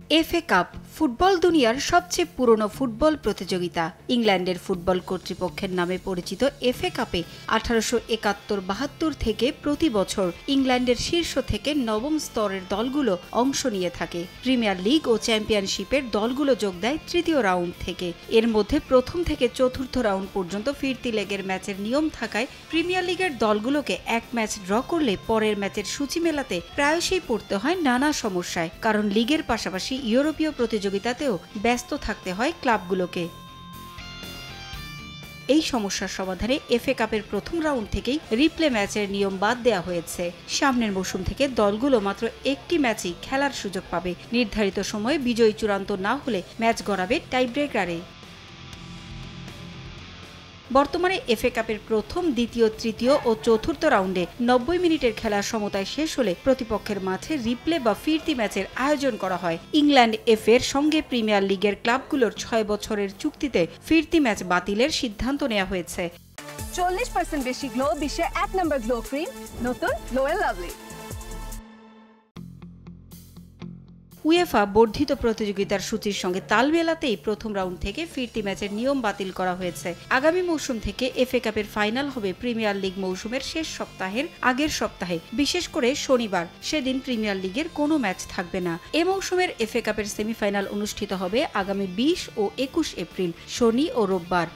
FA cup football দুনিয়ার সবচেয়ে পুরনো ফুটবল প্রতিযোগিতা। ইংল্যান্ডের ফুটবল কর্তৃপক্ষের নামে পরিচিত এফএ কাপে 1871-72 থেকে প্রতি বছর ইংল্যান্ডের শীর্ষ থেকে নবম স্তরের দলগুলো অংশ নিয়ে থাকে। প্রিমিয়ার লিগ ও চ্যাম্পিয়নশিপের দলগুলো যোগ দেয় তৃতীয় রাউন্ড থেকে। এর মধ্যে প্রথম থেকে চতুর্থ রাউন্ড পর্যন্ত ফিরতি লেগের ম্যাচের নিয়ম থাকায় প্রিমিয়ার লিগের দলগুলোকে এক ম্যাচ ড্র করলে পরের ম্যাচের সূচি মেলাতে প্রায়শই পড়তে হয় নানা সমস্যায়, কারণ লিগের পাশাপাশি ইউরোপীয় প্রতিযোগিতাতেও ব্যস্ত থাকতে হয় ক্লাবগুলোকে। এই সমস্যার সমাধানে এফএ কাপের প্রথম রাউন্ড থেকেই রিপ্লে ম্যাচের নিয়ম বাদ দেওয়া হয়েছে। সামনের মৌসুম থেকে দলগুলো মাত্র একটি ম্যাচই খেলার সুযোগ পাবে। নির্ধারিত সময়ে বিজয়ী চূড়ান্ত না হলে ম্যাচ গড়াবে টাইব্রেকারে। বর্তমানে এফএ কাপের প্রথম, দ্বিতীয়, তৃতীয় ও চতুর্থ রাউন্ডে 90 মিনিটের খেলার সমতায় শেষ হলে প্রতিপক্ষের মাঠে রিপ্লে বা ফিরতি ম্যাচের আয়োজন করা হয়। ইংল্যান্ড এফএর সঙ্গে প্রিমিয়ার লিগের ক্লাবগুলোর 6 বছরের চুক্তিতে ফিরতি ম্যাচ বাতিলের সিদ্ধান্ত নেওয়া হয়েছে। 40% বেশি গ্লো, বিশ্বে 1 নম্বর গ্লো ক্রিম, নতুন গ্লো এন্ড লাভলি। উয়েফা বর্ধিত প্রতিযোগিতার সূচির সঙ্গে তাল মেলাতেই প্রথম রাউন্ড থেকে ফিরতি ম্যাচের নিয়ম বাতিল করা হয়েছে। আগামী মৌসুম থেকে এফএ কাপের ফাইনাল হবে প্রিমিয়ার লিগ মৌসুমের শেষ সপ্তাহের আগের সপ্তাহে, বিশেষ করে শনিবার। সেদিন প্রিমিয়ার লিগের কোনো ম্যাচ থাকবে না। এ মৌসুমের এফএ কাপের সেমিফাইনাল অনুষ্ঠিত হবে আগামী 20 ও 21 এপ্রিল, শনি ও রোববার।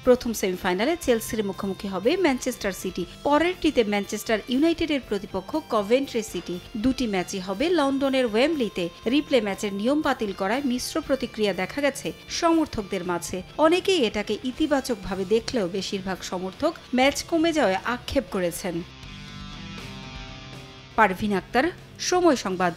প্রথম সেমিফাইনালে চেলসির মুখোমুখি হবে ম্যানচেস্টার সিটি। পরেরটিতে ম্যানচেস্টার ইউনাইটেডের প্রতিপক্ষ কভেন্ট্রি সিটি। দুটি ম্যাচই হবে লন্ডনের ওয়েম্বলিতে। রিপ্লে ম্যাচের নিয়ম বাতিল করায় মিশ্র প্রতিক্রিয়া দেখা গেছে সমর্থকদের মাঝে। অনেকেই এটাকে ইতিবাচকভাবে দেখলেও বেশিরভাগ সমর্থক ম্যাচ কমে যাওয়ায় আক্ষেপ করেছেন। পারভিন আক্তার, সময় সংবাদ।